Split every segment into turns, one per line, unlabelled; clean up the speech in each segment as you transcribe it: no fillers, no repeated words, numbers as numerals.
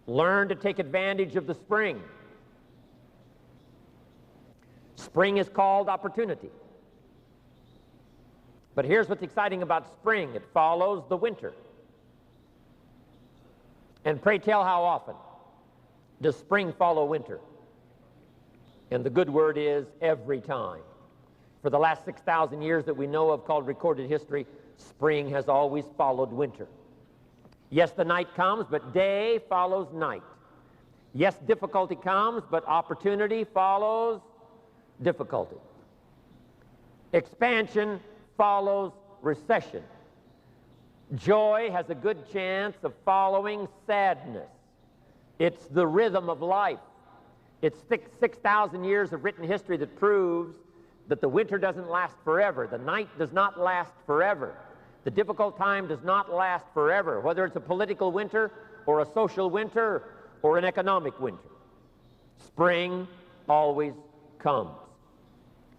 Learn to take advantage of the spring. Spring is called opportunity. But here's what's exciting about spring. It follows the winter. And pray tell, how often does spring follow winter? And the good word is every time. For the last 6,000 years that we know of, called recorded history, spring has always followed winter. Yes, the night comes, but day follows night. Yes, difficulty comes, but opportunity follows difficulty. Expansion follows recession. Joy has a good chance of following sadness. It's the rhythm of life. It's 6,000 years of written history that proves that the winter doesn't last forever. The night does not last forever. The difficult time does not last forever, whether it's a political winter or a social winter or an economic winter. Spring always comes.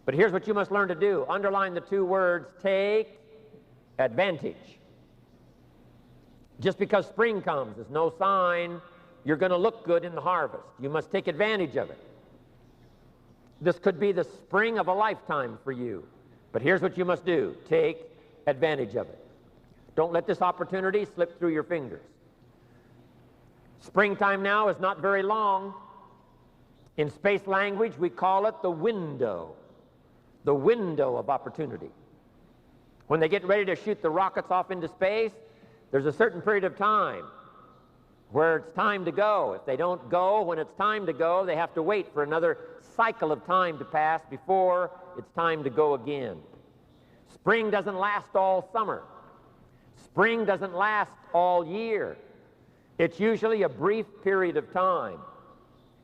But here's what you must learn to do. Underline the two words, take advantage. Just because spring comes is no sign you're going to look good in the harvest. You must take advantage of it. This could be the spring of a lifetime for you. But here's what you must do. Take advantage of it. Don't let this opportunity slip through your fingers. Springtime now is not very long. In space language, we call it the window of opportunity. When they get ready to shoot the rockets off into space, there's a certain period of time where it's time to go. If they don't go when it's time to go, they have to wait for another cycle of time to pass before it's time to go again. Spring doesn't last all summer. Spring doesn't last all year. It's usually a brief period of time.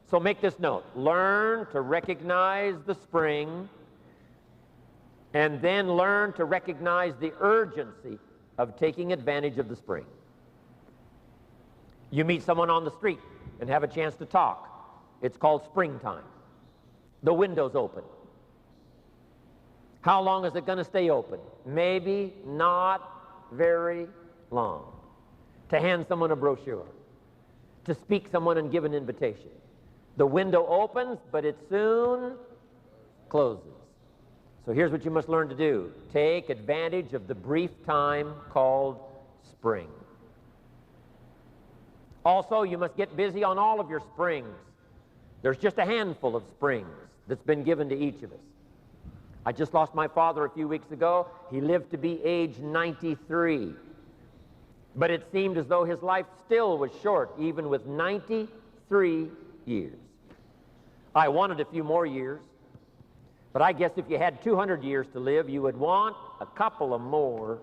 So make this note. Learn to recognize the spring, and then learn to recognize the urgency of taking advantage of the spring. You meet someone on the street and have a chance to talk. It's called springtime. The window's open. How long is it going to stay open? Maybe not very long. To hand someone a brochure, to speak someone and give an invitation. The window opens, but it soon closes. So here's what you must learn to do. Take advantage of the brief time called spring. Also, you must get busy on all of your springs. There's just a handful of springs that's been given to each of us. I just lost my father a few weeks ago. He lived to be age 93. But it seemed as though his life still was short, even with 93 years. I wanted a few more years. But I guess if you had 200 years to live, you would want a couple of more.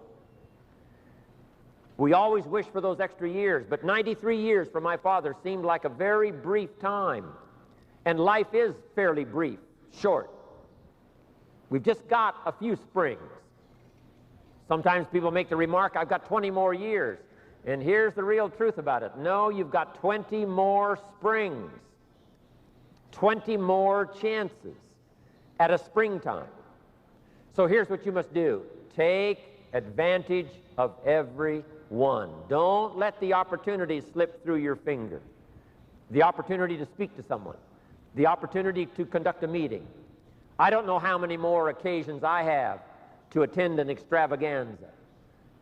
We always wish for those extra years, but 93 years for my father seemed like a very brief time. And life is fairly brief, short. We've just got a few springs. Sometimes people make the remark, I've got 20 more years. And here's the real truth about it. No, you've got 20 more springs. 20 more chances at a springtime. So here's what you must do. Take advantage of every one. Don't let the opportunity slip through your finger. The opportunity to speak to someone. The opportunity to conduct a meeting. I don't know how many more occasions I have to attend an extravaganza.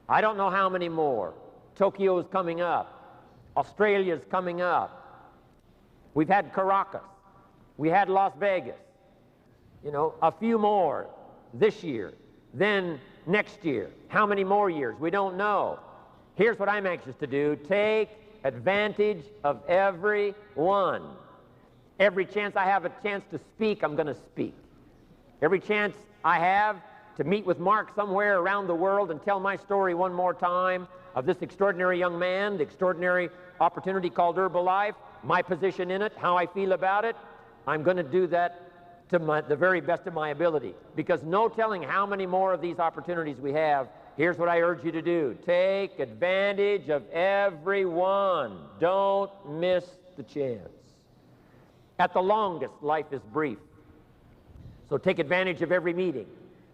I don't know how many more. Tokyo is coming up. Australia is coming up. We've had Caracas. We had Las Vegas. You know, a few more this year. Then next year. How many more years? We don't know. Here's what I'm anxious to do. Take advantage of every one. Every chance I have a chance to speak, I'm going to speak. Every chance I have to meet with Mark somewhere around the world and tell my story one more time of this extraordinary young man, the extraordinary opportunity called Herbalife, my position in it, how I feel about it, I'm going to do that to the very best of my ability. Because no telling how many more of these opportunities we have. Here's what I urge you to do. Take advantage of every one. Don't miss the chance. At the longest, life is brief. So take advantage of every meeting.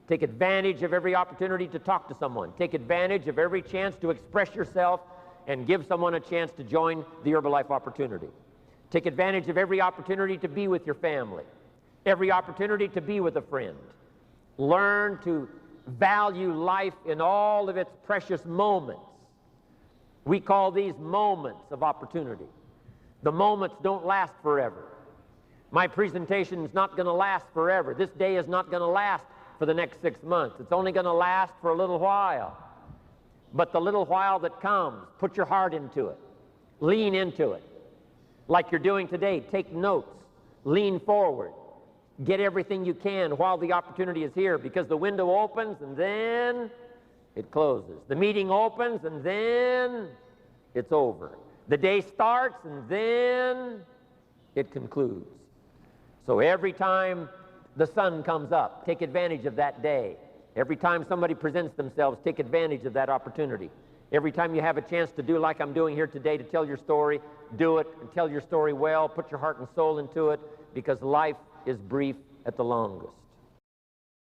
Take advantage of every opportunity to talk to someone. Take advantage of every chance to express yourself and give someone a chance to join the Herbalife opportunity. Take advantage of every opportunity to be with your family, every opportunity to be with a friend. Learn to value life in all of its precious moments. We call these moments of opportunity. The moments don't last forever. My presentation is not going to last forever. This day is not going to last for the next 6 months. It's only going to last for a little while. But the little while that comes, put your heart into it. Lean into it. Like you're doing today, take notes. Lean forward. Get everything you can while the opportunity is here, because the window opens and then it closes. The meeting opens and then it's over. The day starts and then it concludes. So every time the sun comes up, take advantage of that day. Every time somebody presents themselves, take advantage of that opportunity. Every time you have a chance to do like I'm doing here today, to tell your story, do it and tell your story well. Put your heart and soul into it, because life is brief at the longest.